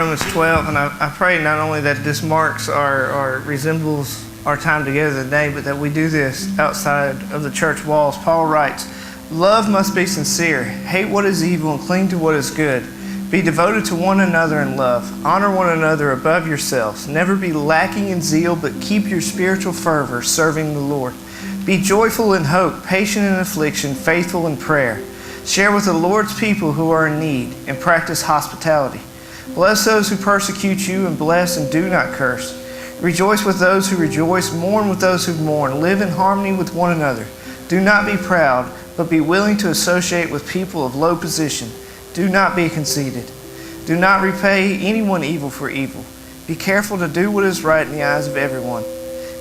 Romans 12, and I pray not only that this marks or resembles our time together today, but that we do this outside of the church walls. Paul writes, "Love must be sincere. Hate what is evil and cling to what is good. Be devoted to one another in love. Honor one another above yourselves. Never be lacking in zeal, but keep your spiritual fervor serving the Lord. Be joyful in hope, patient in affliction, faithful in prayer. Share with the Lord's people who are in need, and practice hospitality. Bless those who persecute you, and bless and do not curse. Rejoice with those who rejoice, mourn with those who mourn. Live in harmony with one another. Do not be proud, but be willing to associate with people of low position. Do not be conceited. Do not repay anyone evil for evil. Be careful to do what is right in the eyes of everyone.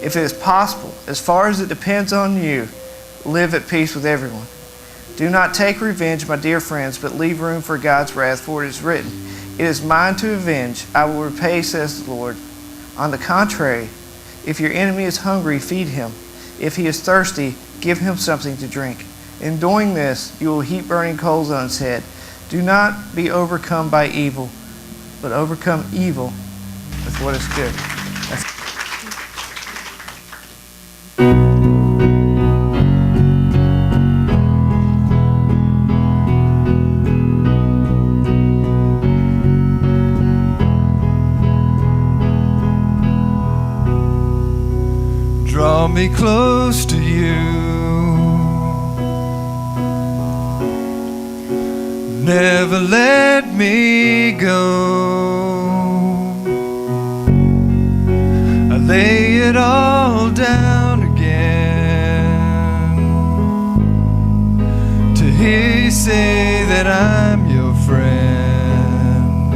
If it is possible, as far as it depends on you, live at peace with everyone. Do not take revenge, my dear friends, but leave room for God's wrath, for it is written, 'It is mine to avenge, I will repay, says the Lord.' On the contrary, if your enemy is hungry, feed him. If he is thirsty, give him something to drink. In doing this, you will heap burning coals on his head. Do not be overcome by evil, but overcome evil with what is good." Draw me close to you. Never let me go. I lay it all down again to hear you say that I'm your friend.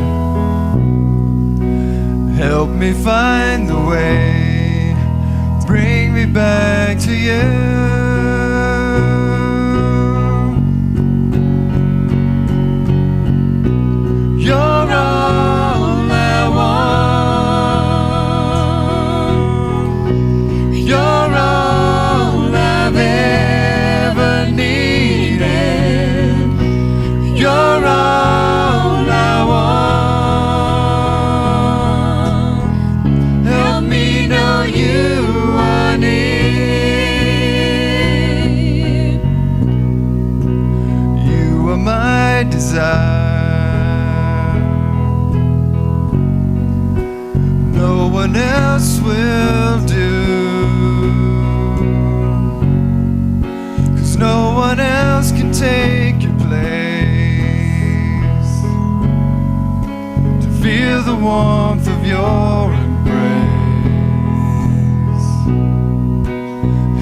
Help me find the way, bring me back to you. You're all I want. You're all I've ever needed. You're all I want. Help me know you are near. You are my desire. No one else will do, 'cause no one else can take your place. To feel the warmth of your embrace.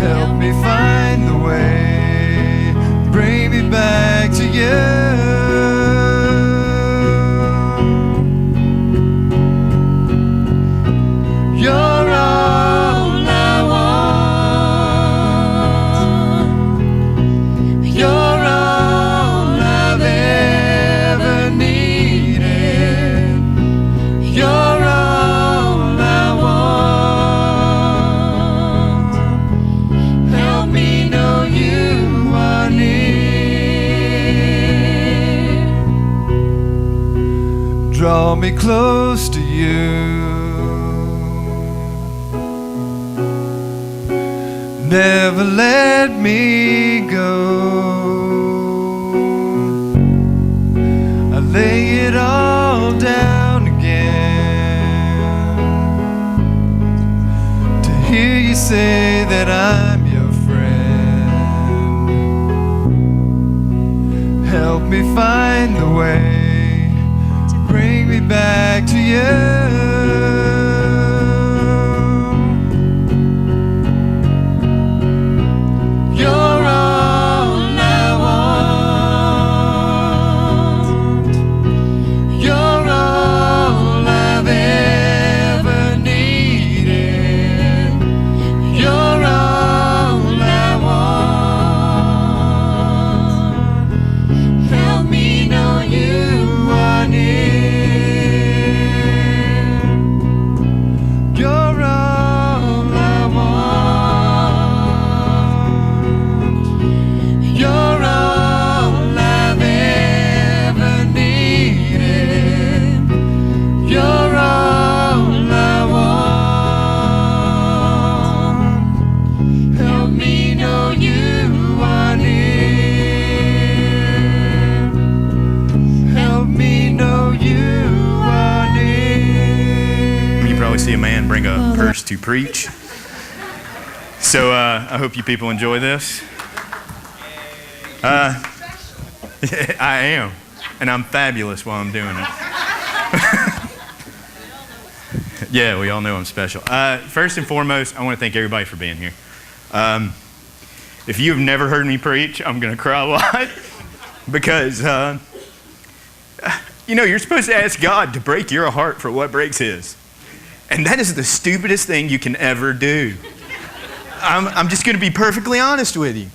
Help me find the way, bring me back to you. You're all I want. You're all I've ever needed. You're all I want. Help me know you are near. Draw me close to you. Never let me go. I lay it all down again to hear you say that I'm your friend. Help me find the way to bring me back to you. You're all I want. You're all I've ever needed. You're all I want. Help me know you are near. always see a man bring a purse to preach. So I hope you people enjoy this. I am, and I'm fabulous while I'm doing it. Yeah, we all know I'm special. First and foremost, I want to thank everybody for being here. If you have never heard me preach, I'm going to cry a lot because, you're supposed to ask God to break your heart for what breaks his. And that is the stupidest thing you can ever do. I'm just going to be perfectly honest with you.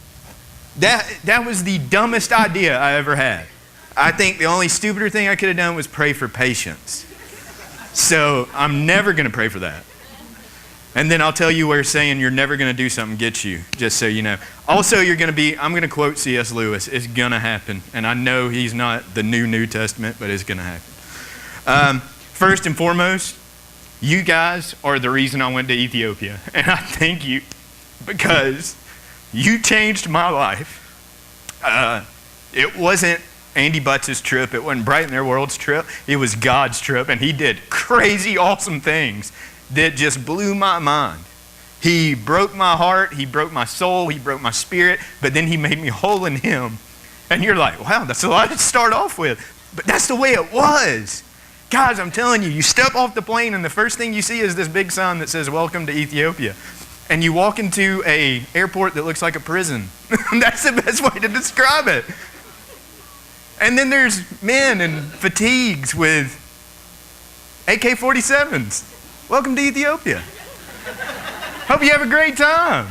That was the dumbest idea I ever had. I think the only stupider thing I could have done was pray for patience. So I'm never going to pray for that. And then I'll tell you where saying you're never going to do something gets you, just so you know. Also, I'm going to quote C.S. Lewis. It's going to happen. And I know he's not the New Testament, but it's going to happen. First and foremost, you guys are the reason I went to Ethiopia. And I thank you because you changed my life. It wasn't Andy Butts' trip. It wasn't Brighten Their World's trip. It was God's trip. And he did crazy, awesome things that just blew my mind. He broke my heart. He broke my soul. He broke my spirit. But then he made me whole in him. And you're like, wow, that's a lot to start off with. But that's the way it was. Guys, I'm telling you, you step off the plane and the first thing you see is this big sign that says, welcome to Ethiopia. And you walk into an airport that looks like a prison. That's the best way to describe it. And then there's men in fatigues with AK-47s. Welcome to Ethiopia. Hope you have a great time.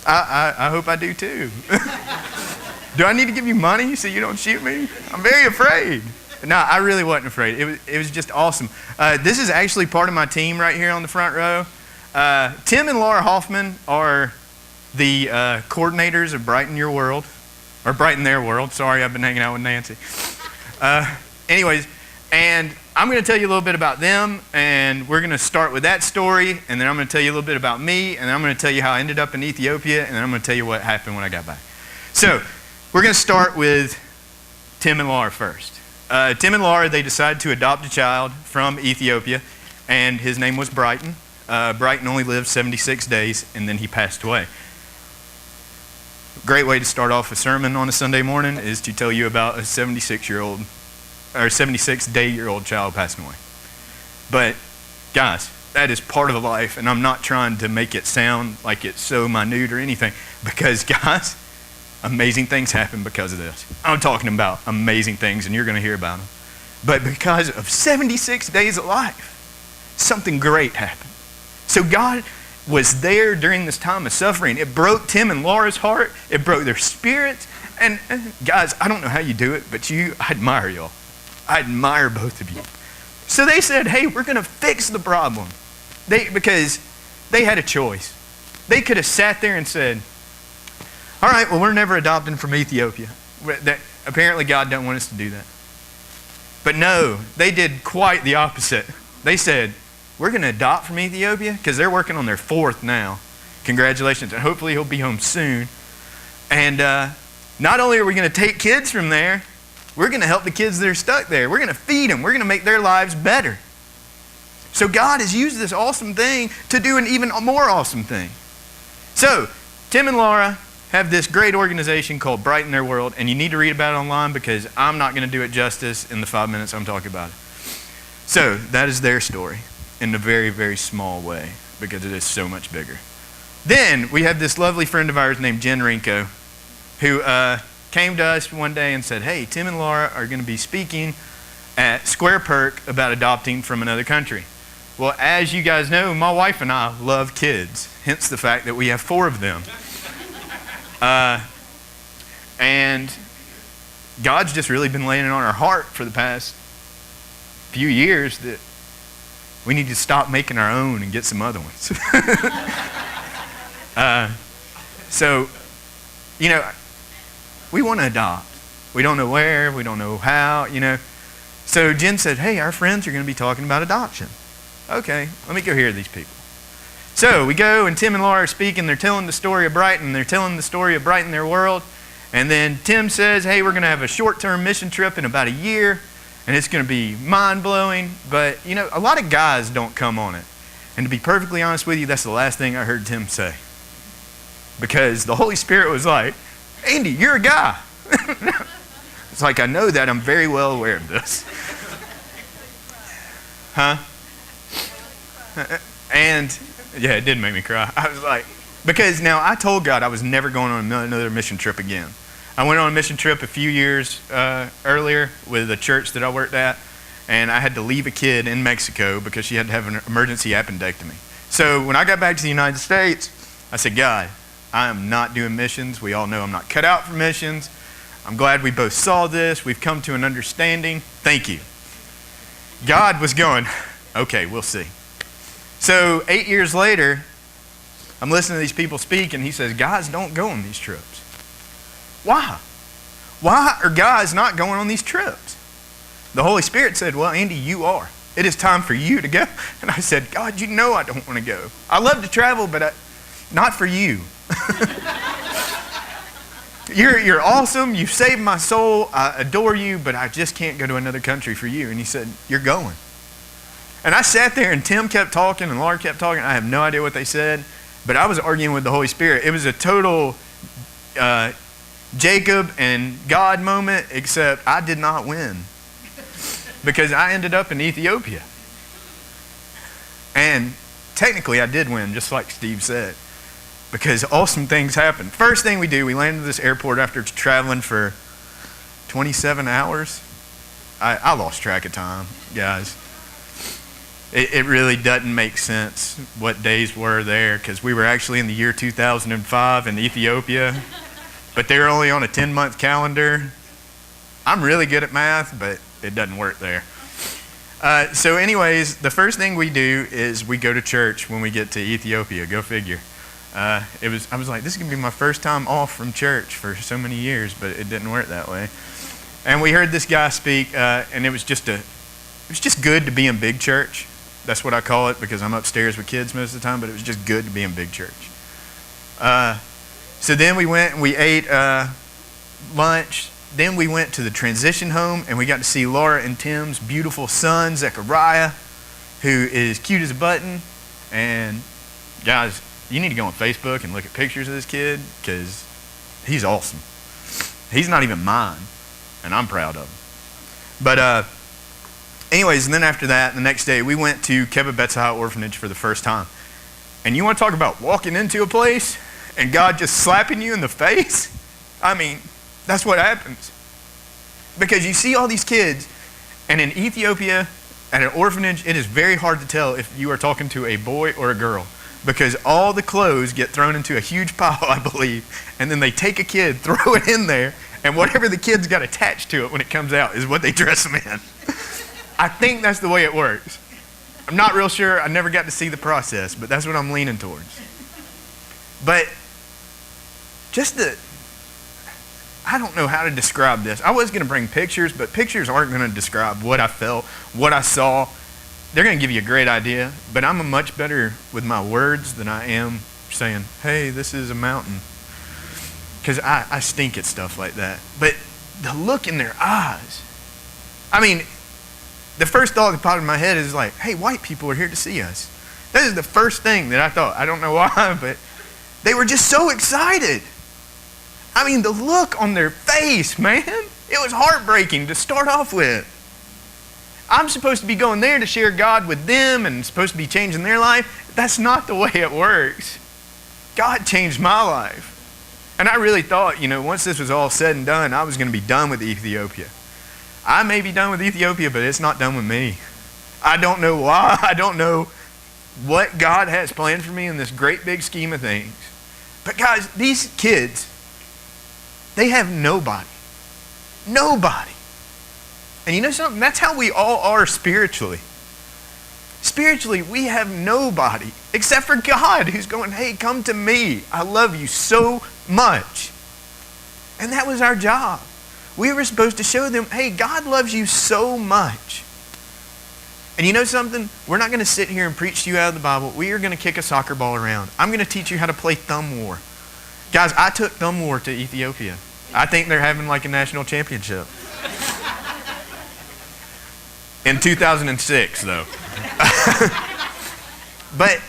I hope I do too. Do I need to give you money so you don't shoot me? I'm very afraid. No, I really wasn't afraid. It was just awesome. This is actually part of my team right here on the front row. Tim and Laura Hoffman are the coordinators of Brighten Your World. Or Brighten Their World. Sorry, I've been hanging out with Nancy. Anyways, and I'm going to tell you a little bit about them, and we're going to start with that story, and then I'm going to tell you a little bit about me, and then I'm going to tell you how I ended up in Ethiopia, and then I'm going to tell you what happened when I got back. So, we're going to start with Tim and Laura first. Tim and Laura, they decided to adopt a child from Ethiopia, and his name was Brighton. Brighton only lived 76 days, and then he passed away. Great way to start off a sermon on a Sunday morning is to tell you about a 76-year-old or 76-day-year-old child passing away. But guys, that is part of life, and I'm not trying to make it sound like it's so minute or anything, because guys, amazing things happen because of this. I'm talking about amazing things, and you're going to hear about them. But because of 76 days of life, something great happened. So God was there during this time of suffering. It broke Tim and Laura's heart. It broke their spirits. And guys, I don't know how you do it, but I admire y'all. I admire both of you. So they said, hey, we're going to fix the problem. Because they had a choice. They could have sat there and said, all right, well, we're never adopting from Ethiopia. Apparently God doesn't want us to do that. But no, they did quite the opposite. They said, we're going to adopt from Ethiopia, because they're working on their 4th now. Congratulations, and hopefully he'll be home soon. And not only are we going to take kids from there, we're going to help the kids that are stuck there. We're going to feed them. We're going to make their lives better. So God has used this awesome thing to do an even more awesome thing. So Tim and Laura have this great organization called Brighten Their World, and you need to read about it online because I'm not going to do it justice in the 5 minutes I'm talking about it. So that is their story in a very, very small way because it is so much bigger. Then we have this lovely friend of ours named Jen Rinko who came to us one day and said, hey, Tim and Laura are going to be speaking at Square Perk about adopting from another country. Well, as you guys know, my wife and I love kids, hence the fact that we have 4 of them. And God's just really been laying it on our heart for the past few years that we need to stop making our own and get some other ones. So, we want to adopt. We don't know where, we don't know how, So Jen said, hey, our friends are going to be talking about adoption. Okay, let me go hear these people. So we go, and Tim and Laura are speaking. They're telling the story of Brighton. They're telling the story of Brighten Their World. And then Tim says, hey, we're going to have a short-term mission trip in about a year. and it's going to be mind-blowing, but, you know, a lot of guys don't come on it. And to be perfectly honest with you, that's the last thing I heard Tim say. Because the Holy Spirit was like, Andy, you're a guy. It's like, I know that. I'm very well aware of this. Huh? And, yeah, it did make me cry. I was like, because now I told God I was never going on another mission trip again. I went on a mission trip a few years earlier with a church that I worked at, and I had to leave a kid in Mexico because she had to have an emergency appendectomy. So when I got back to the United States, I said, God, I am not doing missions. We all know I'm not cut out for missions. I'm glad we both saw this. We've come to an understanding. Thank you. God was going, okay, we'll see. So 8 years later, I'm listening to these people speak, and he says, guys don't go on these trips. Why? Why are guys not going on these trips? The Holy Spirit said, well, Andy, you are. It is time for you to go. And I said, God, you know I don't want to go. I love to travel, but not for you. You're awesome. You've saved my soul. I adore you, but I just can't go to another country for you. And he said, you're going. And I sat there, and Tim kept talking, and Laura kept talking. I have no idea what they said, but I was arguing with the Holy Spirit. It was a total Jacob and God moment, except I did not win because I ended up in Ethiopia. And technically I did win, just like Steve said, because awesome things happened. First thing we do, we land at this airport after traveling for 27 hours. I lost track of time, guys. It really doesn't make sense what days were there, because we were actually in the year 2005 in Ethiopia, but they were only on a 10-month calendar. I'm really good at math, but it doesn't work there. So anyways, the first thing we do is we go to church when we get to Ethiopia. Go figure. I was like, this is going to be my first time off from church for so many years, but it didn't work that way. And we heard this guy speak, and it was just good to be in big church. That's what I call it, because I'm upstairs with kids most of the time, but it was just good to be in big church. So then we went and we ate lunch. Then we went to the transition home, and we got to see Laura and Tim's beautiful son, Zechariah, who is cute as a button. And guys, you need to go on Facebook and look at pictures of this kid, because he's awesome. He's not even mine, and I'm proud of him. But anyways, and then after that, the next day, we went to Kebba Betzai Orphanage for the first time. And you want to talk about walking into a place and God just slapping you in the face? I mean, that's what happens. Because you see all these kids, and in Ethiopia, at an orphanage, it is very hard to tell if you are talking to a boy or a girl, because all the clothes get thrown into a huge pile, I believe, and then they take a kid, throw it in there, and whatever the kid's got attached to it when it comes out is what they dress them in. I think that's the way it works. I'm not real sure. I never got to see the process, but that's what I'm leaning towards. But I don't know how to describe this. I was going to bring pictures, but pictures aren't going to describe what I felt, what I saw. They're going to give you a great idea, but I'm much better with my words than I am saying, hey, this is a mountain. Because I stink at stuff like that. But the look in their eyes, I mean, the first thought that popped in my head is like, hey, white people are here to see us. That is the first thing that I thought. I don't know why, but they were just so excited. I mean, the look on their face, man, it was heartbreaking to start off with. I'm supposed to be going there to share God with them and supposed to be changing their life. That's not the way it works. God changed my life. And I really thought, once this was all said and done, I was going to be done with Ethiopia. I may be done with Ethiopia, but it's not done with me. I don't know why. I don't know what God has planned for me in this great big scheme of things. But guys, these kids, they have nobody. Nobody. And you know something? That's how we all are spiritually. Spiritually, we have nobody except for God, who's going, hey, come to me. I love you so much. And that was our job. We were supposed to show them, hey, God loves you so much. And you know something? We're not going to sit here and preach to you out of the Bible. We are going to kick a soccer ball around. I'm going to teach you how to play thumb war. Guys, I took thumb war to Ethiopia. I think they're having like a national championship. In 2006, though. But,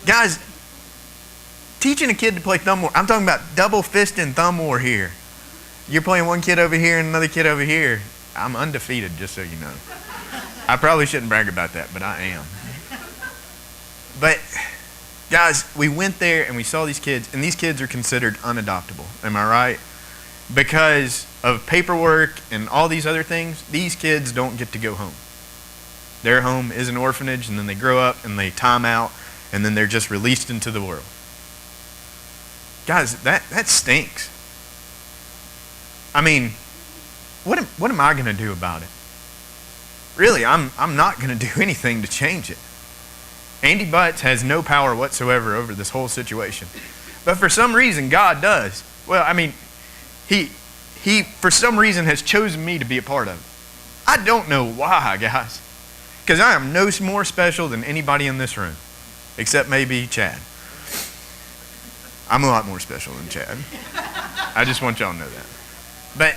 guys, teaching a kid to play thumb war, I'm talking about double fist and thumb war here. You're playing one kid over here and another kid over here. I'm undefeated, just so you know. I probably shouldn't brag about that, but I am. But, guys, we went there and we saw these kids, and these kids are considered unadoptable. Am I right? Because of paperwork and all these other things, these kids don't get to go home. Their home is an orphanage, and then they grow up and they time out, and then they're just released into the world. Guys, that stinks. I mean, what am I going to do about it? Really, I'm not going to do anything to change it. Andy Butts has no power whatsoever over this whole situation. But for some reason, God does. Well, I mean, he for some reason has chosen me to be a part of it. I don't know why, guys. Because I am no more special than anybody in this room. Except maybe Chad. I'm a lot more special than Chad. I just want y'all to know that. But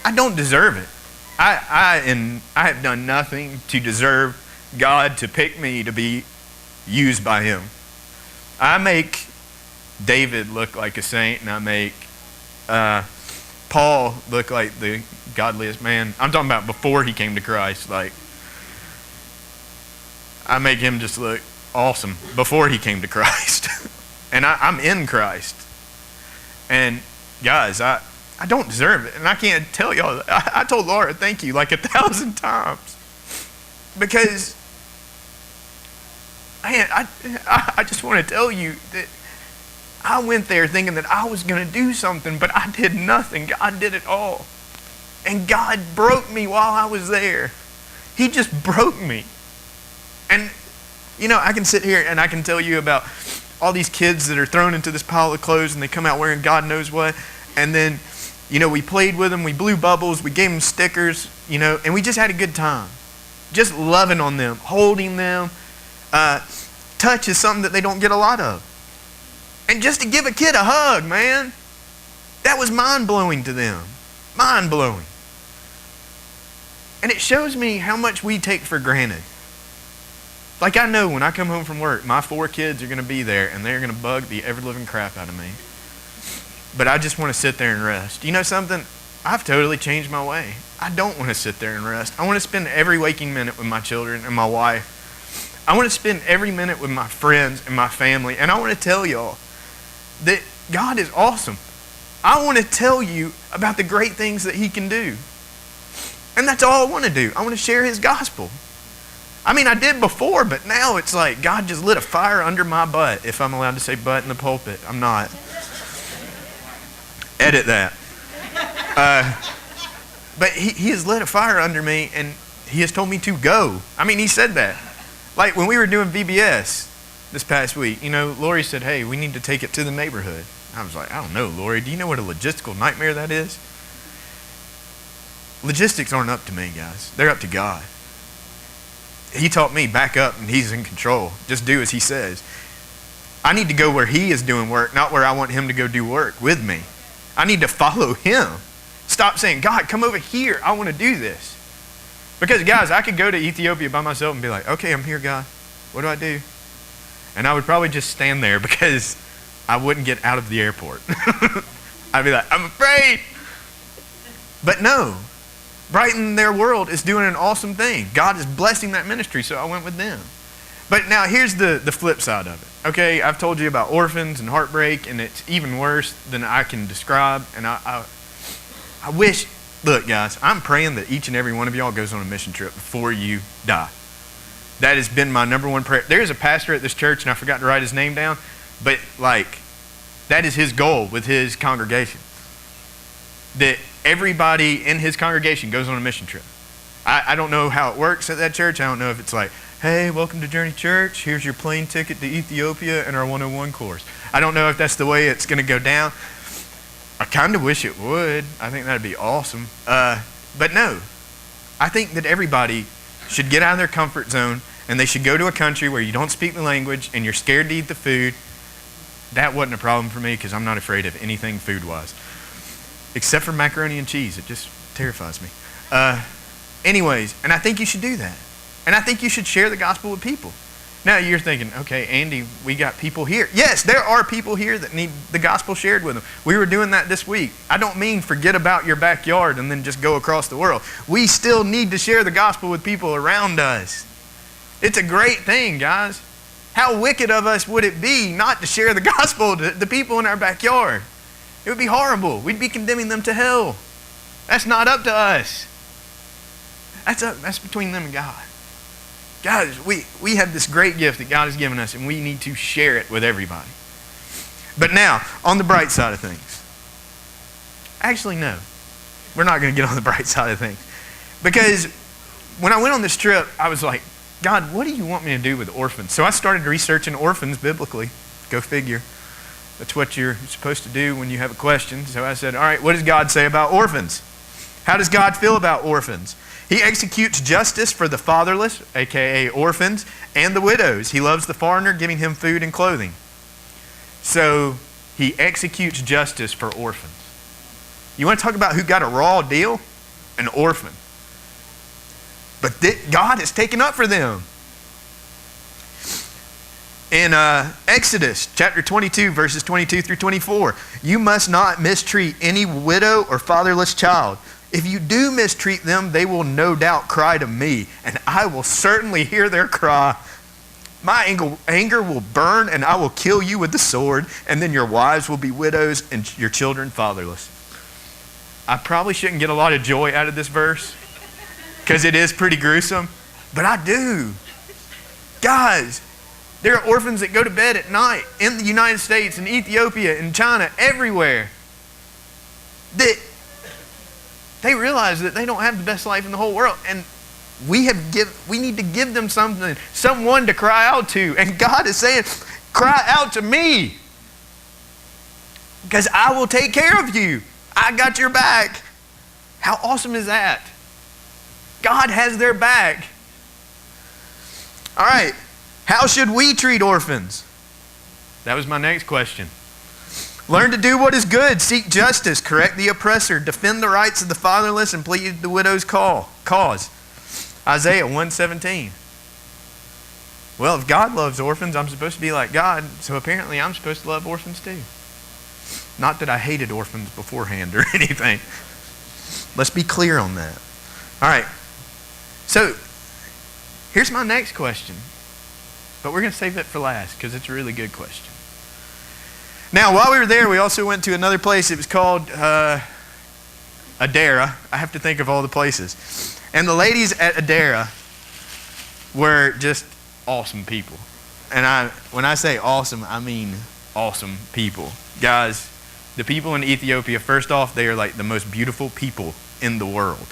I don't deserve it. I have done nothing to deserve God to pick me to be used by him. I make David look like a saint, and I make Paul look like the godliest man. I'm talking about before he came to Christ. Like, I make him just look awesome before he came to Christ. And I'm in Christ. And guys, I don't deserve it. And I can't tell y'all. I told Laura thank you like 1,000 times. Because, man, I just want to tell you that I went there thinking that I was going to do something, but I did nothing. God did it all. And God broke me while I was there. He just broke me. And, you know, I can sit here and I can tell you about all these kids that are thrown into this pile of clothes and they come out wearing God knows what. And then, you know, we played with them, we blew bubbles, we gave them stickers, you know, and we just had a good time. Just loving on them, holding them. Touch is something that they don't get a lot of. And just to give a kid a hug, man, that was mind-blowing to them. Mind-blowing. And it shows me how much we take for granted. Like, I know when I come home from work, my 4 kids are going to be there, and they're going to bug the ever-living crap out of me. But I just want to sit there and rest. You know something? I've totally changed my way. I don't want to sit there and rest. I want to spend every waking minute with my children and my wife. I want to spend every minute with my friends and my family. And I want to tell y'all that God is awesome. I want to tell you about the great things that he can do. And that's all I want to do. I want to share his gospel. I mean, I did before, but now it's like God just lit a fire under my butt, if I'm allowed to say butt in the pulpit. I'm not. Edit that. But he has lit a fire under me, and he has told me to go. I mean, he said that. Like when we were doing VBS this past week, you know, Lori said, hey, we need to take it to the neighborhood. I was like, I don't know, Lori. Do you know what a logistical nightmare that is? Logistics aren't up to me, guys. They're up to God. He taught me, back up, and he's in control. Just do as he says. I need to go where he is doing work, not where I want him to go do work with me. I need to follow him. Stop saying, God, come over here. I want to do this. Because, guys, I could go to Ethiopia by myself and be like, okay, I'm here, God. What do I do? And I would probably just stand there because I wouldn't get out of the airport. I'd be like, I'm afraid. But no. Brighten Their World is doing an awesome thing. God is blessing that ministry, so I went with them. But now here's the flip side of it. Okay, I've told you about orphans and heartbreak, and it's even worse than I can describe. And I wish, look guys, I'm praying that each and every one of y'all goes on a mission trip before you die. That has been my number one prayer. There's a pastor at this church, and I forgot to write his name down, but like, that is his goal with his congregation. That everybody in his congregation goes on a mission trip. I don't know how it works at that church. I don't know if it's like, hey, welcome to Journey Church. Here's your plane ticket to Ethiopia and our 101 course. I don't know if that's the way it's going to go down. I kind of wish it would. I think that'd be awesome. But no, I think that everybody should get out of their comfort zone and they should go to a country where you don't speak the language and you're scared to eat the food. That wasn't a problem for me because I'm not afraid of anything food-wise. Except for macaroni and cheese. It just terrifies me. Anyways, and I think you should do that. And I think you should share the gospel with people. Now you're thinking, okay, Andy, we got people here. Yes, there are people here that need the gospel shared with them. We were doing that this week. I don't mean forget about your backyard and then just go across the world. We still need to share the gospel with people around us. It's a great thing, guys. How wicked of us would it be not to share the gospel to the people in our backyard? It would be horrible. We'd be condemning them to hell. That's not up to us. That's between them and God. Guys, we have this great gift that God has given us, and we need to share it with everybody. But now, on the bright side of things. Actually, no. We're not going to get on the bright side of things. Because when I went on this trip, I was like, God, what do you want me to do with orphans? So I started researching orphans biblically. Go figure. That's what you're supposed to do when you have a question. So I said, all right, what does God say about orphans? How does God feel about orphans? He executes justice for the fatherless, aka orphans, and the widows. He loves the foreigner, giving him food and clothing. So he executes justice for orphans. You want to talk about who got a raw deal? An orphan. But God has taken up for them. In Exodus chapter 22, verses 22 through 24, you must not mistreat any widow or fatherless child. If you do mistreat them, they will no doubt cry to me, and I will certainly hear their cry. My anger will burn, and I will kill you with the sword, and then your wives will be widows and your children fatherless. I probably shouldn't get a lot of joy out of this verse, because it is pretty gruesome, but I do. Guys, there are orphans that go to bed at night in the United States, in Ethiopia, in China, everywhere, that they realize that they don't have the best life in the whole world, and we need to give them something, someone to cry out to. And God is saying, cry out to me, because I will take care of you. I got your back. How awesome is that? God has their back. All right, how should we treat orphans? That was my next question. Learn to do what is good, seek justice, correct the oppressor, defend the rights of the fatherless, and plead the widow's cause. Isaiah 1:17. Well, if God loves orphans, I'm supposed to be like God, so apparently I'm supposed to love orphans too. Not that I hated orphans beforehand or anything. Let's be clear on that. All right, so here's my next question, but we're going to save it for last because it's a really good question. Now, while we were there, we also went to another place. It was called Adara. I have to think of all the places. And the ladies at Adara were just awesome people. And when I say awesome, I mean awesome people. Guys, the people in Ethiopia, first off, they are like the most beautiful people in the world.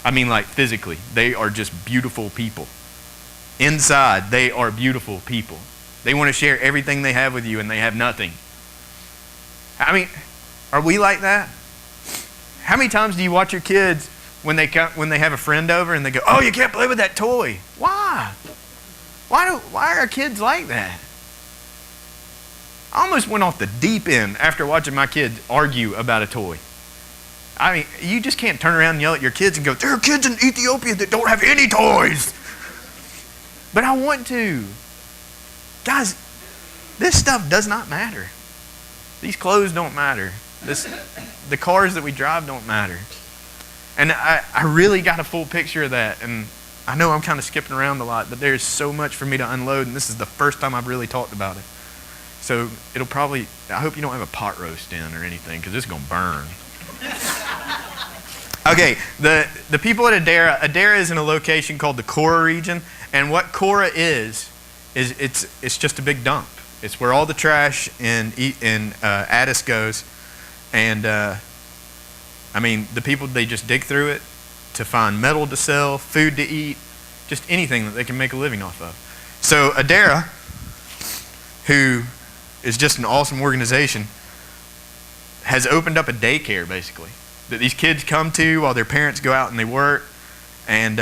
I mean, like physically, they are just beautiful people. Inside, they are beautiful people. They want to share everything they have with you, and they have nothing. I mean, are we like that? How many times do you watch your kids when they have a friend over and they go, "Oh, you can't play with that toy"? Why? Why are our kids like that? I almost went off the deep end after watching my kids argue about a toy. I mean, you just can't turn around and yell at your kids and go, "There are kids in Ethiopia that don't have any toys." But I want to. Guys, this stuff does not matter. These clothes don't matter. The cars that we drive don't matter. And I really got a full picture of that. And I know I'm kind of skipping around a lot, but there's so much for me to unload, and this is the first time I've really talked about it. So it'll probably, I hope you don't have a pot roast in or anything, because it's going to burn. Okay, the people at Adara is in a location called the Kora region, and what Kora is it's just a big dump. It's where all the trash in Addis goes, and I mean, the people, they just dig through it to find metal to sell, food to eat, just anything that they can make a living off of. So Adara, who is just an awesome organization, has opened up a daycare, basically, that these kids come to while their parents go out and they work. And,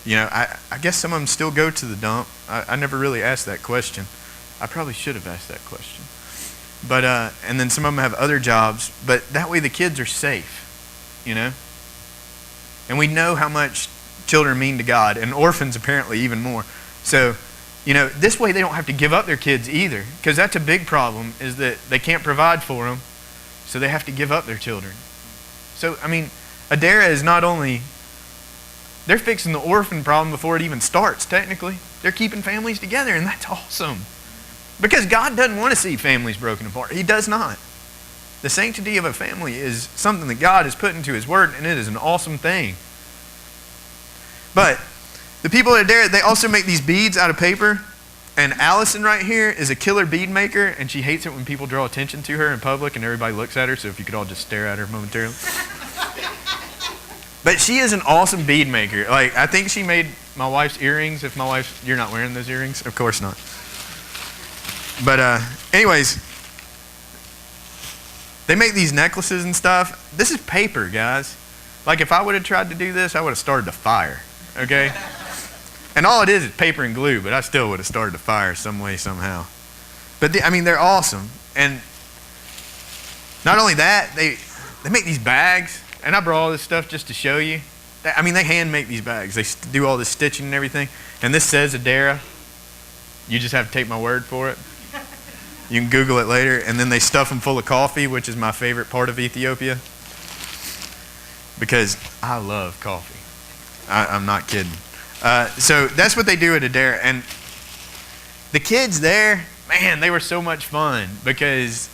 you know, I guess some of them still go to the dump. I never really asked that question. I probably should have asked that question. But, and then some of them have other jobs, but that way the kids are safe, you know? And we know how much children mean to God, and orphans apparently even more. So, this way they don't have to give up their kids either, because that's a big problem, is that they can't provide for them, so they have to give up their children. So, Adara is not only, they're fixing the orphan problem before it even starts, technically. They're keeping families together, and that's awesome. Because God doesn't want to see families broken apart. He does not. The sanctity of a family is something that God has put into His Word, and it is an awesome thing. But the people at Adara, they also make these beads out of paper. And Allison right here is a killer bead maker, and she hates it when people draw attention to her in public and everybody looks at her, so if you could all just stare at her momentarily. But she is an awesome bead maker. Like, I think she made my wife's earrings. If my wife's, you're not wearing those earrings? Of course not. But anyways, they make these necklaces and stuff. This is paper, guys. Like, if I would have tried to do this, I would have started a fire, okay? And all it is paper and glue, but I still would have started a fire some way, somehow. But they're awesome. And not only that, they make these bags. And I brought all this stuff just to show you. They hand make these bags. They do all this stitching and everything. And this says Adara. You just have to take my word for it. You can Google it later. And then they stuff them full of coffee, which is my favorite part of Ethiopia. Because I love coffee. I'm not kidding. So that's what they do at Adara. And the kids there, man, they were so much fun because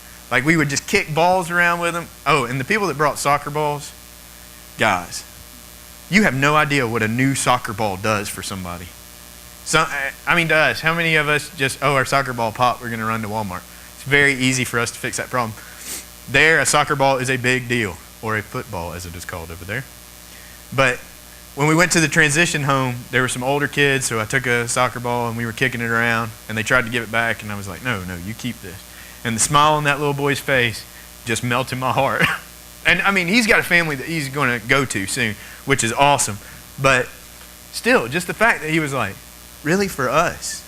we would just kick balls around with them. Oh, and the people that brought soccer balls, guys, you have no idea what a new soccer ball does for somebody. To us, how many of us just, our soccer ball popped, we're going to run to Walmart. It's very easy for us to fix that problem. There, a soccer ball is a big deal, or a football as it is called over there. But when we went to the transition home, there were some older kids, so I took a soccer ball and we were kicking it around, and they tried to give it back, and I was like, no, you keep this. And the smile on that little boy's face just melted my heart. And he's got a family that he's going to go to soon, which is awesome. But still, just the fact that he was like, really, for us?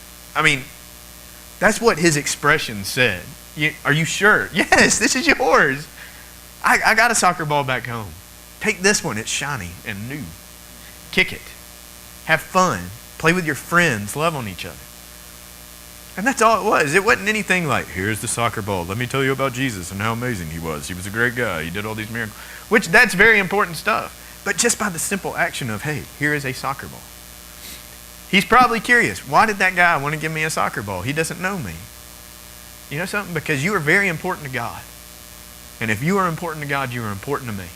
That's what his expression said. Are you sure? Yes, this is yours. I got a soccer ball back home. Take this one, it's shiny and new. Kick it. Have fun. Play with your friends. Love on each other. And that's all it was. It wasn't anything like, here's the soccer ball. Let me tell you about Jesus and how amazing he was. He was a great guy. He did all these miracles. Which, that's very important stuff. But just by the simple action of, hey, here is a soccer ball. He's probably curious. Why did that guy want to give me a soccer ball? He doesn't know me. You know something? Because you are very important to God. And if you are important to God, you are important to me.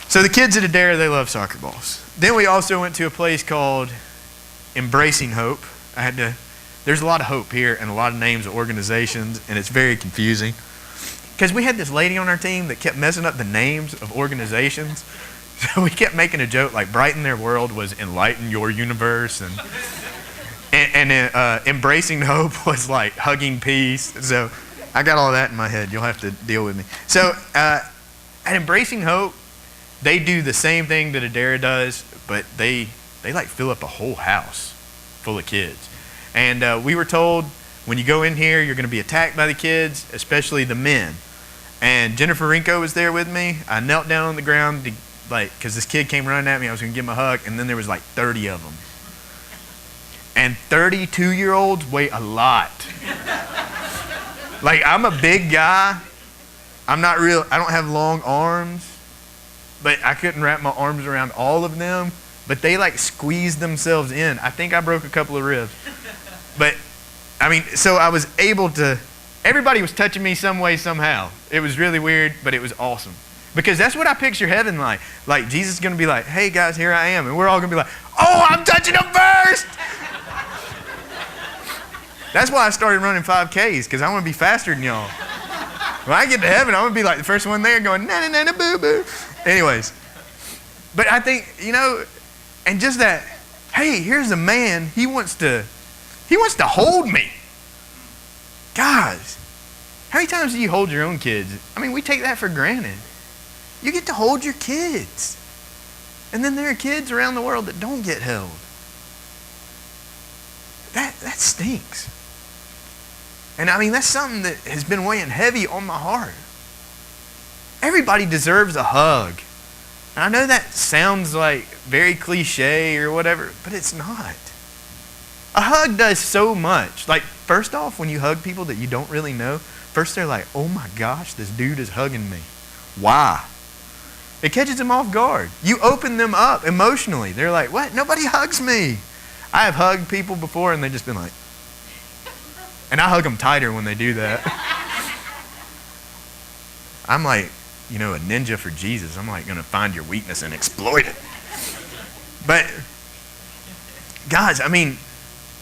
So the kids at Adara, they love soccer balls. Then we also went to a place called Embracing Hope. There's a lot of hope here and a lot of names of organizations, and it's very confusing. Because we had this lady on our team that kept messing up the names of organizations. So we kept making a joke like Brighten Their World was Enlighten Your Universe, and Embracing Hope was like Hugging Peace. So I got all that in my head. You'll have to deal with me. So at Embracing Hope, they do the same thing that Adara does, but they fill up a whole house full of kids. And we were told, when you go in here, you're going to be attacked by the kids, especially the men. And Jennifer Rinko was there with me. I knelt down on the ground because this kid came running at me. I was going to give him a hug, and then there was 30 of them. And 32-year-olds weigh a lot. I'm a big guy. I don't have long arms, but I couldn't wrap my arms around all of them. But they squeezed themselves in. I think I broke a couple of ribs. But so I was able to, everybody was touching me some way, somehow. It was really weird, but it was awesome. Because that's what I picture heaven like. Like Jesus is going to be like, hey guys, here I am. And we're all going to be like, oh, I'm touching them first. That's why I started running 5Ks, because I want to be faster than y'all. When I get to heaven, I want to be like the first one there going, na na na na boo boo. Anyways. But I think, and just that, hey, here's a man, he wants to hold me. Guys, how many times do you hold your own kids? We take that for granted. You get to hold your kids. And then there are kids around the world that don't get held. That stinks. And that's something that has been weighing heavy on my heart. Everybody deserves a hug. And I know that sounds like very cliche or whatever, but it's not. A hug does so much. Like, first off, when you hug people that you don't really know, first they're like, oh my gosh, this dude is hugging me. Why? It catches them off guard. You open them up emotionally. They're like, what? Nobody hugs me. I have hugged people before and they've just been like, and I hug them tighter when they do that. I'm like, a ninja for Jesus. I'm like going to find your weakness and exploit it. But, guys,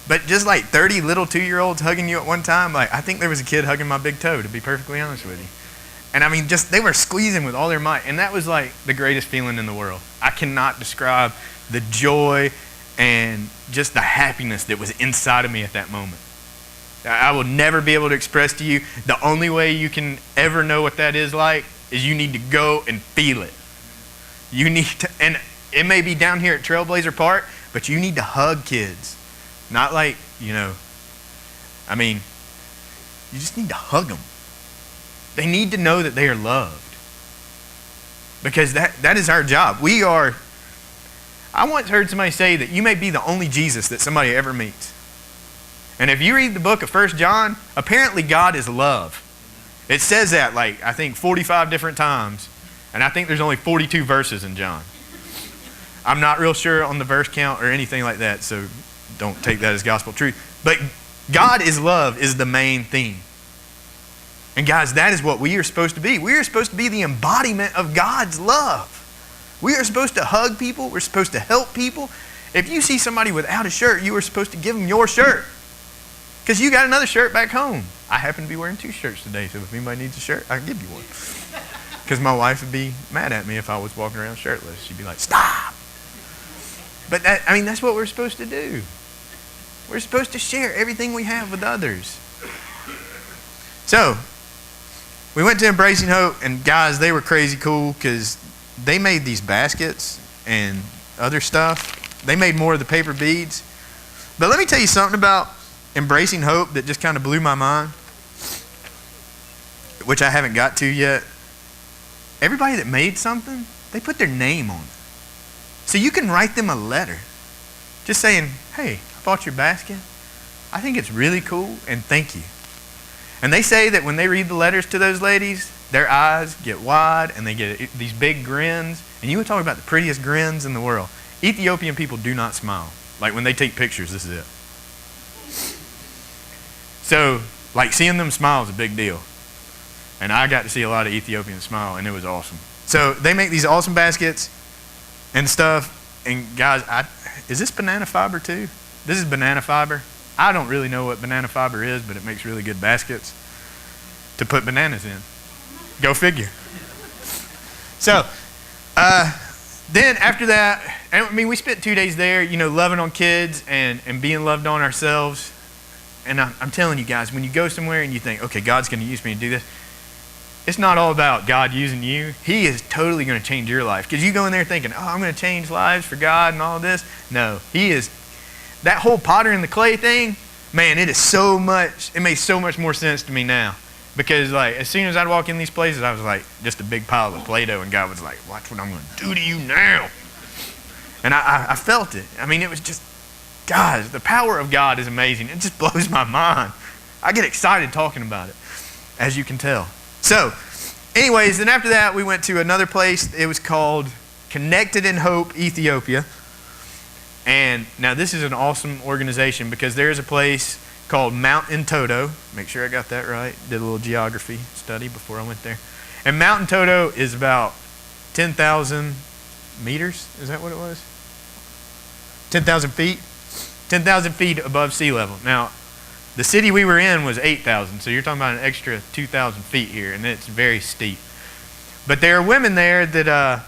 but just like 30 little 2-year-olds hugging you at one time, like I think there was a kid hugging my big toe, to be perfectly honest with you. And just they were squeezing with all their might. And that was like the greatest feeling in the world. I cannot describe the joy and just the happiness that was inside of me at that moment. I will never be able to express to you. The only way you can ever know what that is like is you need to go and feel it. You need to, and it may be down here at Trailblazer Park, but you need to hug kids. Not like, you just need to hug them. They need to know that they are loved. Because that is our job. I once heard somebody say that you may be the only Jesus that somebody ever meets. And if you read the book of 1 John, apparently God is love. It says that I think 45 different times. And I think there's only 42 verses in John. I'm not real sure on the verse count or anything like that, so don't take that as gospel truth. But God is love is the main theme. And guys, that is what we are supposed to be. We are supposed to be the embodiment of God's love. We are supposed to hug people. We're supposed to help people. If you see somebody without a shirt, you are supposed to give them your shirt. Because you got another shirt back home. I happen to be wearing 2 shirts today, so if anybody needs a shirt, I can give you one. Because my wife would be mad at me if I was walking around shirtless. She'd be like, stop. But that's what we're supposed to do. We're supposed to share everything we have with others. So, we went to Embracing Hope, and guys, they were crazy cool because they made these baskets and other stuff. They made more of the paper beads. But let me tell you something about Embracing Hope that just kind of blew my mind, which I haven't got to yet. Everybody that made something, they put their name on it. So you can write them a letter just saying, hey, I bought your basket. I think it's really cool, and thank you. And they say that when they read the letters to those ladies, their eyes get wide and they get these big grins. And you would talk about the prettiest grins in the world. Ethiopian people do not smile. Like when they take pictures, this is it. So, seeing them smile is a big deal. And I got to see a lot of Ethiopians smile, and it was awesome. So they make these awesome baskets and stuff. And guys, is this banana fiber too? This is banana fiber. I don't really know what banana fiber is, but it makes really good baskets to put bananas in. Go figure. So, then after that, we spent 2 days there, loving on kids and being loved on ourselves. And I'm telling you guys, when you go somewhere and you think, okay, God's going to use me to do this, it's not all about God using you. He is totally going to change your life. Because you go in there thinking, oh, I'm going to change lives for God and all this. No, He is. That whole potter and the clay thing, man, it made so much more sense to me now. Because as soon as I'd walk in these places, I was like just a big pile of Play-Doh, and God was like, watch what I'm going to do to you now. And I felt it. It was just, guys, the power of God is amazing. It just blows my mind. I get excited talking about it, as you can tell. So, anyways, then after that, we went to another place. It was called Connected in Hope, Ethiopia. And now this is an awesome organization because there's a place called Mount Entoto. Make sure I got that right. Did a little geography study before I went there. And Mount Entoto is about 10,000 meters. Is that what it was? 10,000 feet? 10,000 feet above sea level. Now, the city we were in was 8,000, so you're talking about an extra 2,000 feet here, and it's very steep. But there are women there that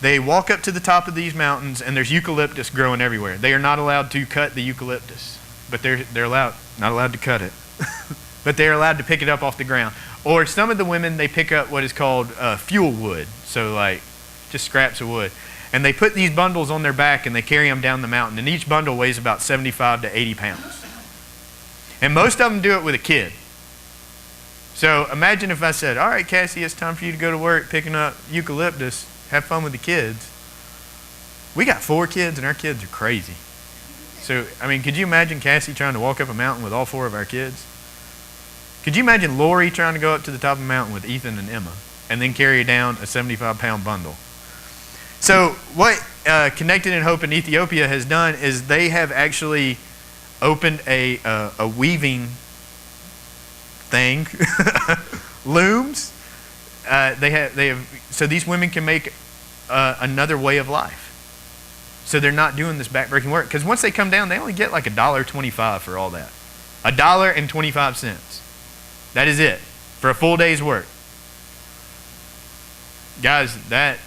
they walk up to the top of these mountains, and there's eucalyptus growing everywhere. They are not allowed to cut the eucalyptus, but they're not allowed to cut it. But they're allowed to pick it up off the ground. Or some of the women, they pick up what is called fuel wood, so just scraps of wood. And they put these bundles on their back, and they carry them down the mountain, and each bundle weighs about 75 to 80 pounds. And most of them do it with a kid. So imagine if I said, all right, Cassie, it's time for you to go to work picking up eucalyptus. have fun with the kids. We got 4 kids, and our kids are crazy. So, I mean, could you imagine Cassie trying to walk up a mountain with all 4 of our kids? Could you imagine Lori trying to go up to the top of the mountain with Ethan and Emma and then carry down a 75-pound bundle? So what Connected in Hope in Ethiopia has done is they have actually opened a weaving thing, looms. So these women can make another way of life. So they're not doing this backbreaking work. Because once they come down, they only get like $1.25 for all that. $1.25. That is it for a full day's work. Guys, that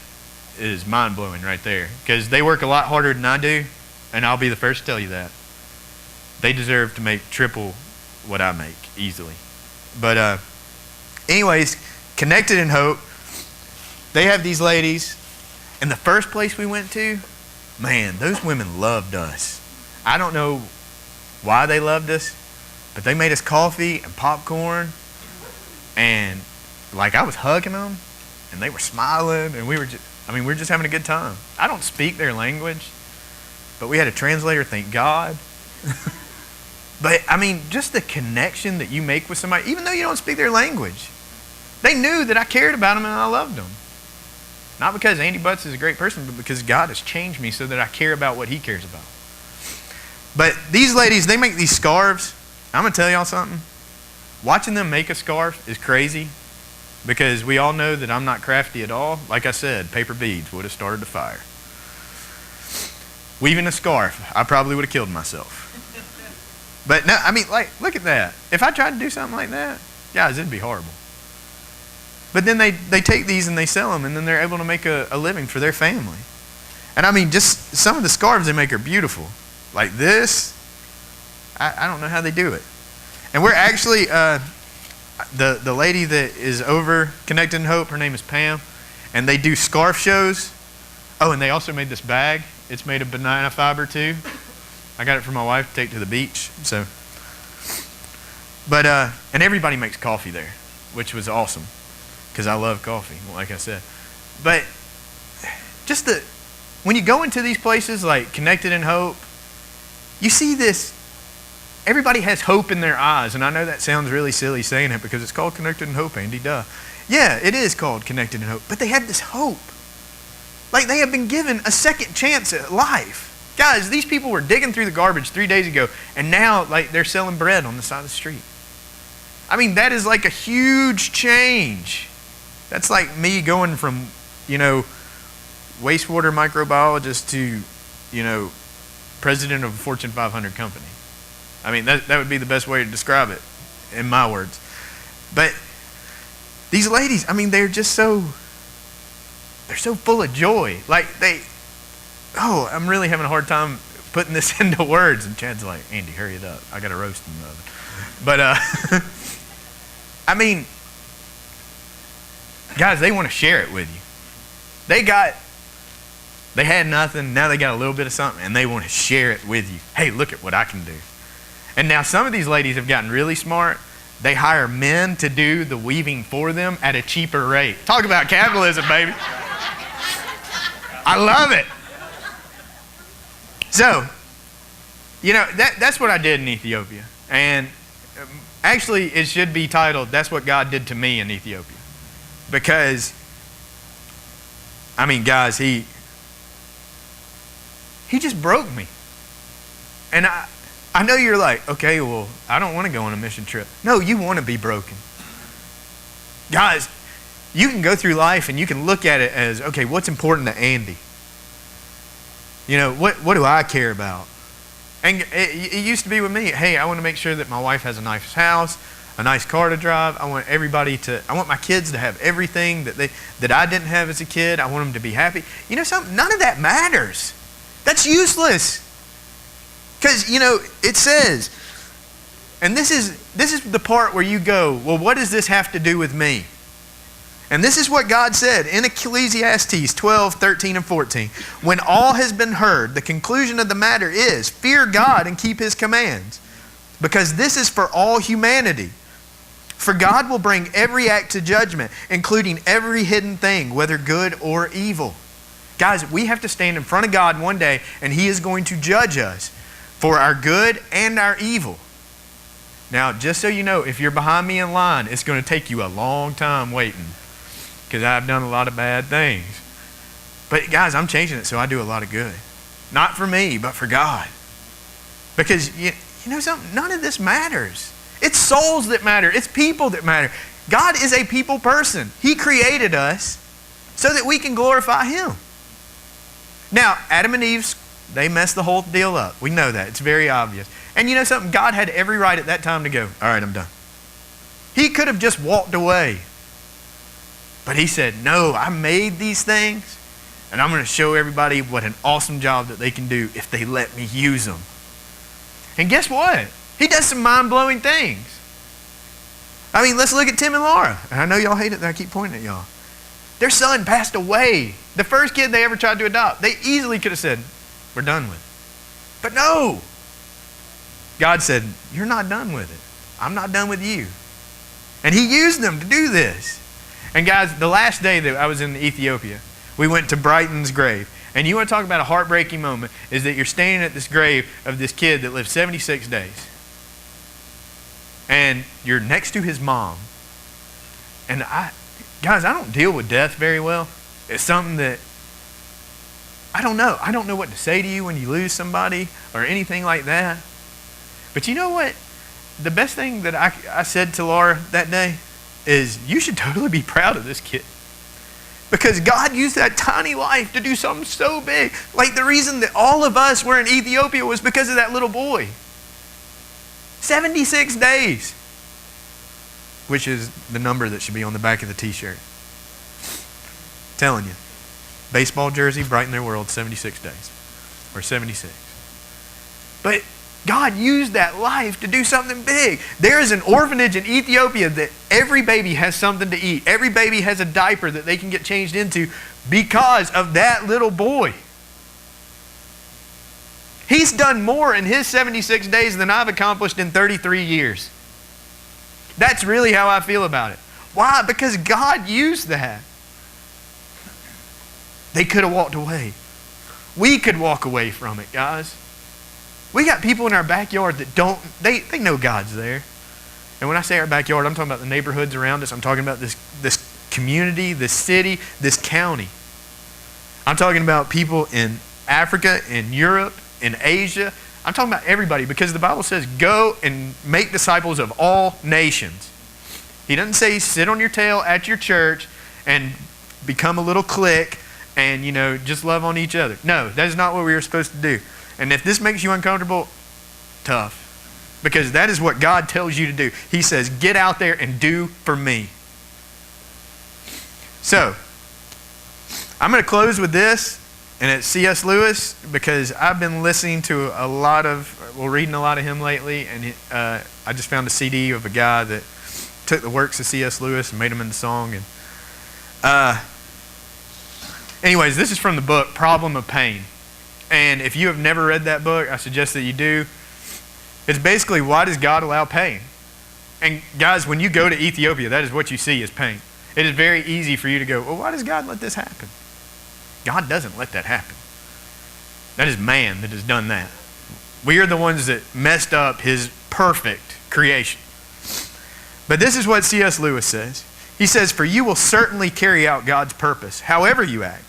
is mind-blowing right there. Because they work a lot harder than I do, and I'll be the first to tell you that. They deserve to make triple what I make easily. But anyways, Connected in Hope, they have these ladies. And the first place we went to, man, those women loved us. I don't know why they loved us, but they made us coffee and popcorn. And like I was hugging them, and they were smiling, and we're just having a good time. I don't speak their language, but we had a translator, thank God. But I mean, just the connection that you make with somebody, even though you don't speak their language. They knew that I cared about them and I loved them. Not because Andy Butts is a great person, but because God has changed me so that I care about what he cares about. But these ladies, they make these scarves. I'm going to tell y'all something. Watching them make a scarf is crazy because we all know that I'm not crafty at all. Like I said, paper beads would have started the fire. Weaving a scarf, I probably would have killed myself. But no, I mean, like, look at that. If I tried to do something like that, guys, it'd be horrible. But then they take these and they sell them, and then they're able to make a living for their family. And I mean, just some of the scarves they make are beautiful. Like this, I don't know how they do it. And we're actually, the lady that is over Connected in Hope, her name is Pam, and they do scarf shows. Oh, and they also made this bag. It's made of banana fiber too. I got it for my wife to take to the beach. So, but and everybody makes coffee there, which was awesome because I love coffee, like I said. But just when you go into these places like Connected in Hope, you see this. Everybody has hope in their eyes, and I know that sounds really silly saying it because it's called Connected in Hope, Andy. Duh. Yeah, it is called Connected in Hope, but they have this hope. Like they have been given a second chance at life. Guys, these people were digging through the garbage 3 days ago, and now like they're selling bread on the side of the street. I mean, that is like a huge change. That's like me going from, wastewater microbiologist to, president of a Fortune 500 company. I mean, that would be the best way to describe it in my words. But these ladies, I mean, they're so full of joy. Like I'm really having a hard time putting this into words. And Chad's like, Andy, hurry it up. I got a roast in the oven. But, I mean, guys, they want to share it with you. They had nothing, now they got a little bit of something, and they want to share it with you. Hey, look at what I can do. And now some of these ladies have gotten really smart. They hire men to do the weaving for them at a cheaper rate. Talk about capitalism, baby. I love it. So, that's what I did in Ethiopia. And actually, it should be titled, That's What God Did to Me in Ethiopia. Because, I mean, guys, he just broke me. And I know you're like, okay, well, I don't want to go on a mission trip. No, you want to be broken. Guys, you can go through life and you can look at it as, okay, what's important to Andy? What do I care about? And it used to be with me, hey, I want to make sure that my wife has a nice house, a nice car to drive. I want my kids to have everything that I didn't have as a kid. I want them to be happy. You know something? None of that matters. That's useless. Because, it says, and this is the part where you go, well, what does this have to do with me? And this is what God said in Ecclesiastes 12, 13, and 14. When all has been heard, the conclusion of the matter is, fear God and keep his commands, because this is for all humanity. For God will bring every act to judgment, including every hidden thing, whether good or evil. Guys, we have to stand in front of God one day, and He is going to judge us for our good and our evil. Now, just so you know, if you're behind me in line, it's going to take you a long time waiting, because I've done a lot of bad things. But guys, I'm changing it so I do a lot of good. Not for me, but for God. Because you know something? None of this matters. It's souls that matter. It's people that matter. God is a people person. He created us so that we can glorify Him. Now, Adam and Eve, they messed the whole deal up. We know that. It's very obvious. And you know something? God had every right at that time to go, all right, I'm done. He could have just walked away. But He said, no, I made these things, and I'm going to show everybody what an awesome job that they can do if they let me use them. And guess what? He does some mind-blowing things. I mean, let's look at Tim and Laura. And I know y'all hate it that I keep pointing at y'all. Their son passed away. The first kid they ever tried to adopt. They easily could have said, we're done with it. But no. God said, you're not done with it. I'm not done with you. And He used them to do this. And guys, the last day that I was in Ethiopia, we went to Brighton's grave. And you want to talk about a heartbreaking moment, is that you're standing at this grave of this kid that lived 76 days. And you're next to his mom. And guys, I don't deal with death very well. It's something that, I don't know. I don't know what to say to you when you lose somebody or anything like that. But you know what? The best thing that I said to Laura that day is, you should totally be proud of this kid. Because God used that tiny life to do something so big. Like the reason that all of us were in Ethiopia was because of that little boy. 76 days. Which is the number that should be on the back of the t-shirt. Telling you. Baseball jersey, brighten their world, 76 days. Or 76. But God used that life to do something big. There is an orphanage in Ethiopia that every baby has something to eat. Every baby has a diaper that they can get changed into because of that little boy. He's done more in his 76 days than I've accomplished in 33 years. That's really how I feel about it. Why? Because God used that. They could have walked away. We could walk away from it, guys. We got people in our backyard that they know God's there. And when I say our backyard, I'm talking about the neighborhoods around us. I'm talking about this community, this city, this county. I'm talking about people in Africa, in Europe, in Asia. I'm talking about everybody, because the Bible says go and make disciples of all nations. He doesn't say sit on your tail at your church and become a little clique and, just love on each other. No, that is not what we are supposed to do. And if this makes you uncomfortable, tough. Because that is what God tells you to do. He says, get out there and do for me. So, I'm going to close with this. And it's C.S. Lewis, because I've been listening to reading a lot of him lately. And I just found a CD of a guy that took the works of C.S. Lewis and made them into song. And anyways, this is from the book Problem of Pain. And if you have never read that book, I suggest that you do. It's basically, why does God allow pain? And guys, when you go to Ethiopia, that is what you see is pain. It is very easy for you to go, well, why does God let this happen? God doesn't let that happen. That is man that has done that. We are the ones that messed up His perfect creation. But this is what C.S. Lewis says. He says, for you will certainly carry out God's purpose, however you act.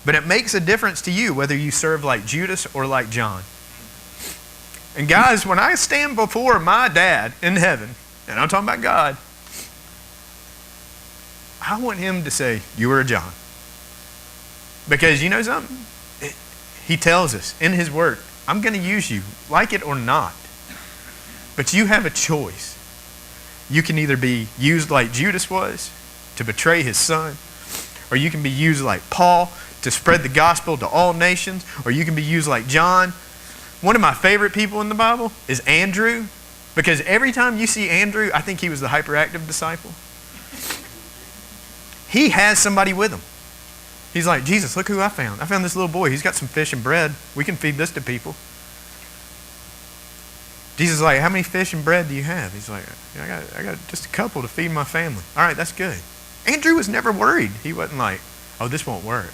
But it makes a difference to you whether you serve like Judas or like John. And guys, when I stand before my dad in heaven, and I'm talking about God, I want Him to say, you were a John. Because you know something? He tells us in His Word, I'm going to use you, like it or not. But you have a choice. You can either be used like Judas was, to betray his son, or you can be used like Paul, to spread the gospel to all nations, or you can be used like John. One of my favorite people in the Bible is Andrew, because every time you see Andrew, I think he was the hyperactive disciple. He has somebody with him. He's like, Jesus, look who I found. I found this little boy. He's got some fish and bread. We can feed this to people. Jesus is like, how many fish and bread do you have? He's like, I got just a couple to feed my family. All right, that's good. Andrew was never worried. He wasn't like, oh, this won't work.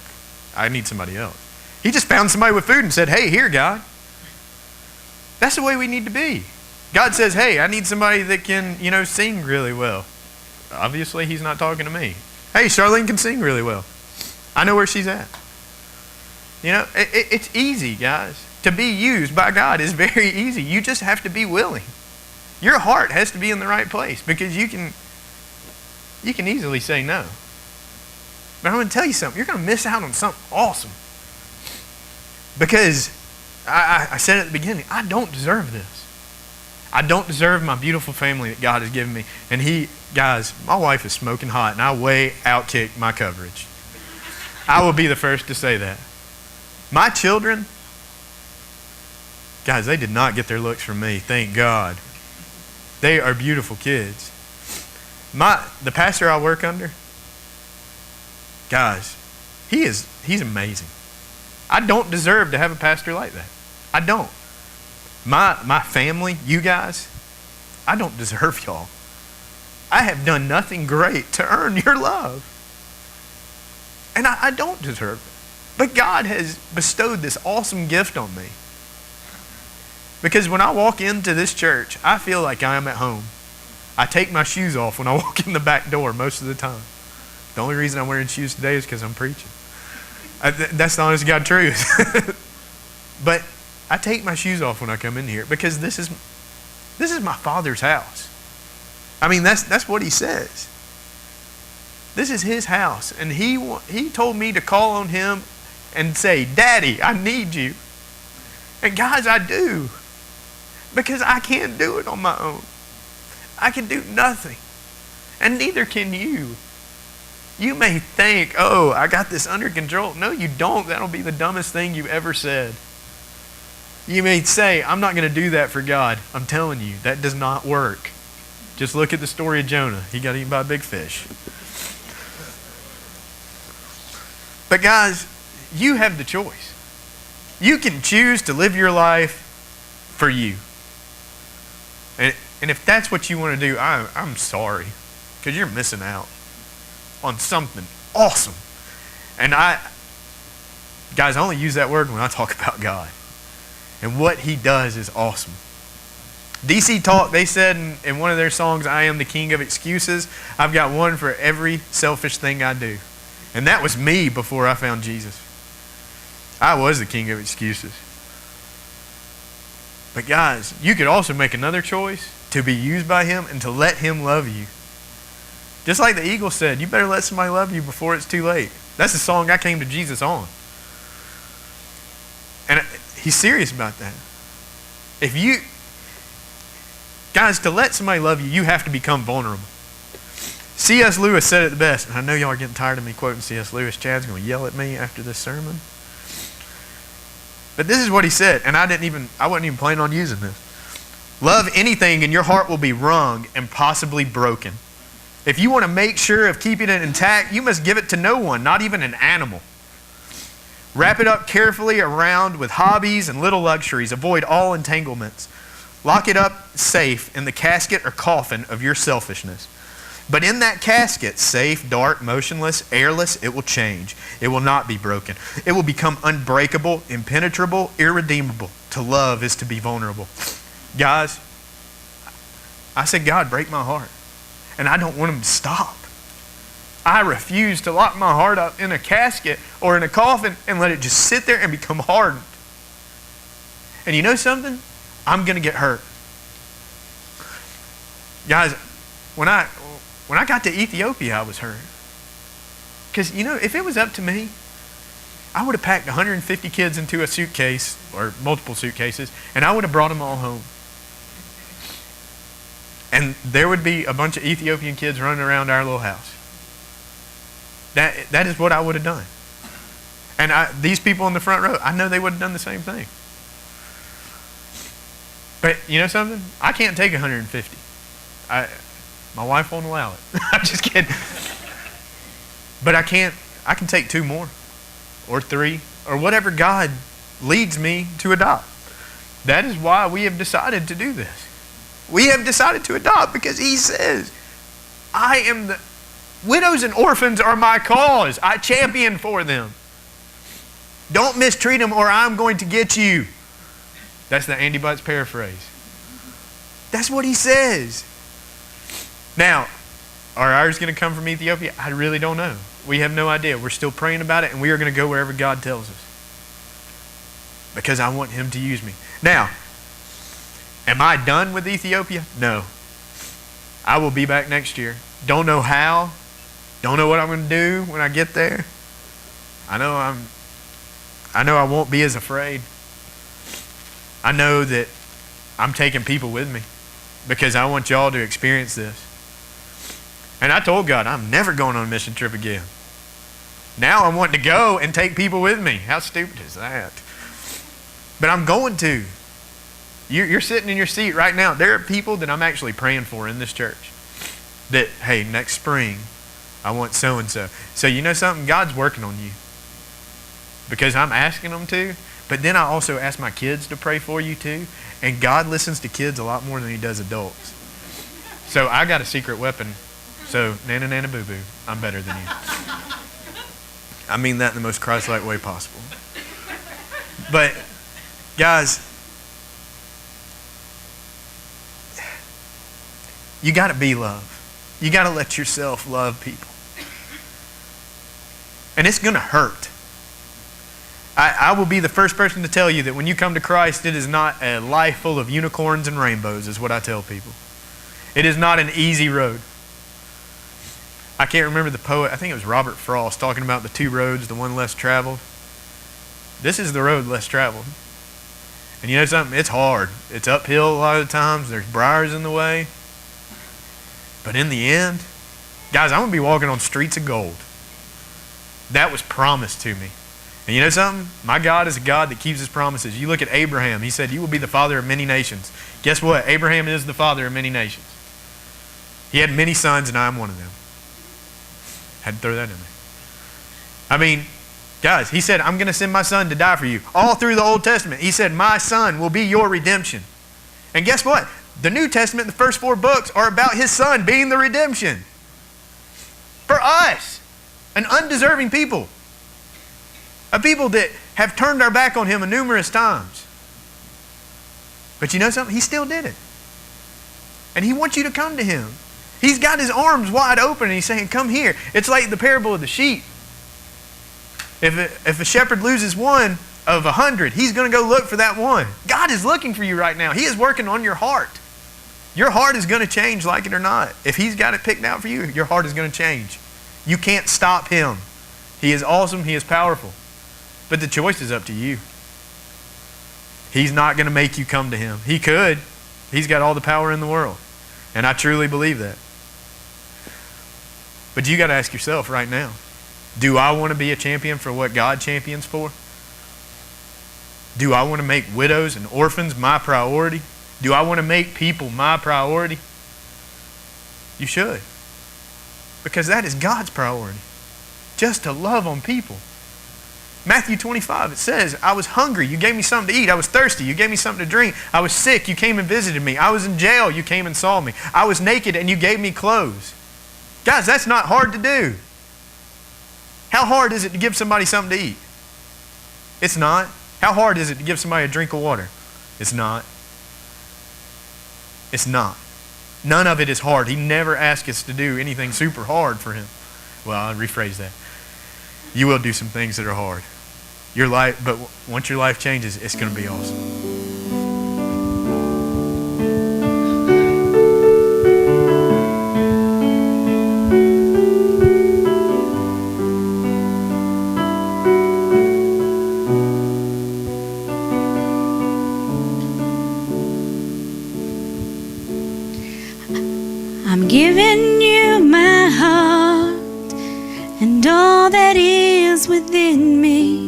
I need somebody else. He just found somebody with food and said, hey, here, God. That's the way we need to be. God says, hey, I need somebody that can, sing really well. Obviously, he's not talking to me. Hey, Charlene can sing really well. I know where she's at. It's easy, guys. To be used by God is very easy. You just have to be willing. Your heart has to be in the right place, because you can easily say no. But I'm going to tell you something. You're going to miss out on something awesome. Because I said at the beginning, I don't deserve this. I don't deserve my beautiful family that God has given me. And guys, my wife is smoking hot, and I way outkick my coverage. I will be the first to say that. My children, guys, they did not get their looks from me, thank God. They are beautiful kids. The pastor I work under, guys, he's amazing. I don't deserve to have a pastor like that. I don't. My family, you guys, I don't deserve y'all. I have done nothing great to earn your love. And I don't deserve it. But God has bestowed this awesome gift on me. Because when I walk into this church, I feel like I am at home. I take my shoes off when I walk in the back door most of the time. The only reason I'm wearing shoes today is because I'm preaching. That's the honest to God truth. But I take my shoes off when I come in here, because this is my Father's house. I mean, that's what he says. This is his house, and he told me to call on him and say, Daddy, I need you. And guys, I do. Because I can't do it on my own. I can do nothing. And neither can you. You may think, oh, I got this under control. No, you don't. That'll be the dumbest thing you ever said. You may say, I'm not going to do that for God. I'm telling you, that does not work. Just look at the story of Jonah. He got eaten by a big fish. But guys, you have the choice. You can choose to live your life for you. And if that's what you want to do, I'm sorry. Because you're missing out on something awesome. And guys, I only use that word when I talk about God. And what he does is awesome. DC Talk, they said in one of their songs, I am the king of excuses. I've got one for every selfish thing I do. And that was me before I found Jesus. I was the king of excuses. But guys, you could also make another choice to be used by him and to let him love you. Just like the eagle said, you better let somebody love you before it's too late. That's the song I came to Jesus on. And he's serious about that. Guys, to let somebody love you, you have to become vulnerable. C.S. Lewis said it the best, and I know y'all are getting tired of me quoting C.S. Lewis. Chad's going to yell at me after this sermon. But this is what he said, and I wasn't even planning on using this. Love anything and your heart will be wrung and possibly broken. If you want to make sure of keeping it intact, you must give it to no one, not even an animal. Wrap it up carefully around with hobbies and little luxuries. Avoid all entanglements. Lock it up safe in the casket or coffin of your selfishness. But in that casket, safe, dark, motionless, airless, it will change. It will not be broken. It will become unbreakable, impenetrable, irredeemable. To love is to be vulnerable. Guys, I said, God, break my heart. And I don't want him to stop. I refuse to lock my heart up in a casket or in a coffin and let it just sit there and become hardened. And you know something? I'm going to get hurt. Guys, when I got to Ethiopia, I was hurt. Because, if it was up to me, I would have packed 150 kids into a suitcase or multiple suitcases, and I would have brought them all home. And there would be a bunch of Ethiopian kids running around our little house. That is what I would have done. And these people in the front row, I know they would have done the same thing. But you know something? I can't take 150. My wife won't allow it. I'm just kidding. But I can take 2 more or 3 or whatever God leads me to adopt. That is why we have decided to do this. We have decided to adopt because he says, widows and orphans are my cause. I champion for them. Don't mistreat them or I'm going to get you. That's the Andy Butts paraphrase. That's what he says. Now, are ours going to come from Ethiopia? I really don't know. We have no idea. We're still praying about it, and we are going to go wherever God tells us. Because I want him to use me. Now, am I done with Ethiopia? No. I will be back next year. Don't know how. Don't know what I'm going to do when I get there. I know I won't be as afraid. I know that I'm taking people with me because I want y'all to experience this. And I told God, I'm never going on a mission trip again. Now I want to go and take people with me. How stupid is that? But I'm going to. You're sitting in your seat right now. There are people that I'm actually praying for in this church. That, hey, next spring, I want so-and-so. So you know something? God's working on you. Because I'm asking them to. But then I also ask my kids to pray for you too. And God listens to kids a lot more than he does adults. So I got a secret weapon. So, nana, nana, boo-boo, I'm better than you. I mean that in the most Christ-like way possible. But, guys, you got to be love. You got to let yourself love people. And it's going to hurt. I will be the first person to tell you that when you come to Christ, it is not a life full of unicorns and rainbows, is what I tell people. It is not an easy road. I can't remember the poet. I think it was Robert Frost talking about the two roads, the one less traveled. This is the road less traveled. And you know something? It's hard. It's uphill a lot of the times. There's briars in the way. But in the end, guys, I'm going to be walking on streets of gold. That was promised to me. And you know something? My God is a God that keeps his promises. You look at Abraham. He said, you will be the father of many nations. Guess what? Abraham is the father of many nations. He had many sons, and I am one of them. Had to throw that in there. I mean, guys, he said, I'm going to send my son to die for you. All through the Old Testament, he said, my son will be your redemption. And guess what? The New Testament, the first 4 books, are about his son being the redemption. For us, an undeserving people. A people that have turned our back on him numerous times. But you know something? He still did it. And he wants you to come to him. He's got his arms wide open and he's saying, come here. It's like the parable of the sheep. If a shepherd loses one of 100, he's going to go look for that one. God is looking for you right now. He is working on your heart. Your heart is going to change, like it or not. If he's got it picked out for you, your heart is going to change. You can't stop him. He is awesome. He is powerful. But the choice is up to you. He's not going to make you come to him. He could. He's got all the power in the world. And I truly believe that. But you got to ask yourself right now, do I want to be a champion for what God champions for? Do I want to make widows and orphans my priority? Do I want to make people my priority? You should. Because that is God's priority. Just to love on people. Matthew 25, it says, I was hungry, you gave me something to eat. I was thirsty, you gave me something to drink. I was sick, you came and visited me. I was in jail, you came and saw me. I was naked and you gave me clothes. Guys, that's not hard to do. How hard is it to give somebody something to eat? It's not. How hard is it to give somebody a drink of water? It's not. It's not. None of it is hard. He never asked us to do anything super hard for him. Well, I'll rephrase that. You will do some things that are hard. Your life, but once your life changes, it's going to be awesome. I'm giving you my heart and all that is within me.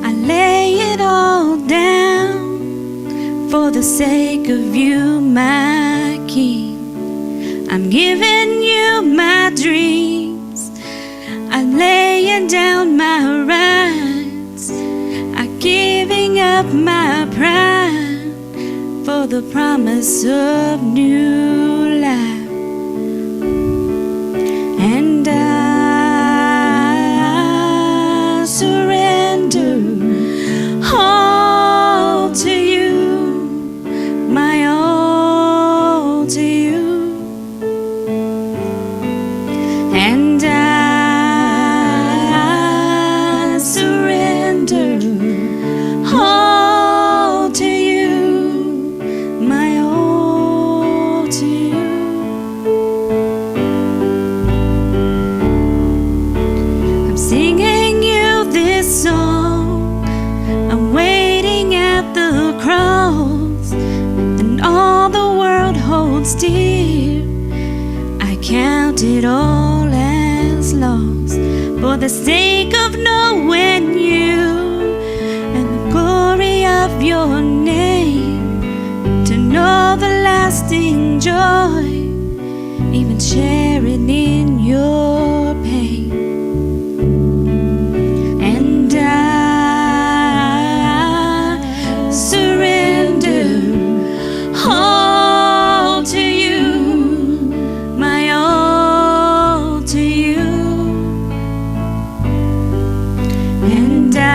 I lay it all down for the sake of you, my King. I'm giving you my dreams. I'm laying down my rights. I'm giving up my pride. for the promise of new life. And I surrender all to you, my all to you. And I surrender all to you, my all to you. I'm singing you this song, I'm waiting at the cross, and all the world holds dear. I count it all as lost for the sake of knowing you and the glory of your name, to know the lasting joy, even sharing in your pain. And I surrender all to you, my all to you. And I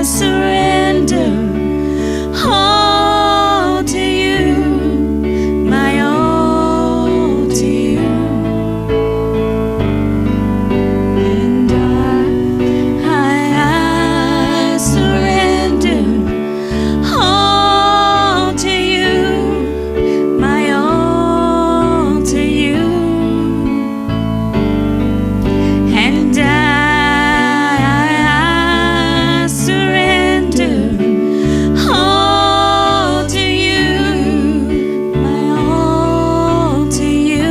surrender all to you, my all to you. And I surrender all to you, my all to you. And I surrender all to you, my all to you.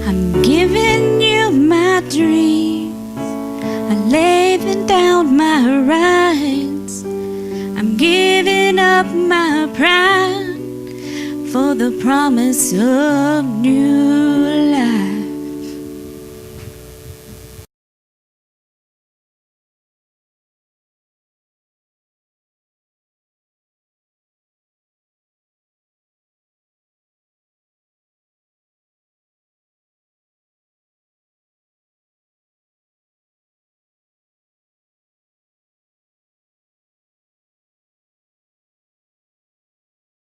I'm giving you my dreams, I'm laying down my rights, I'm giving up my pride for the promise of new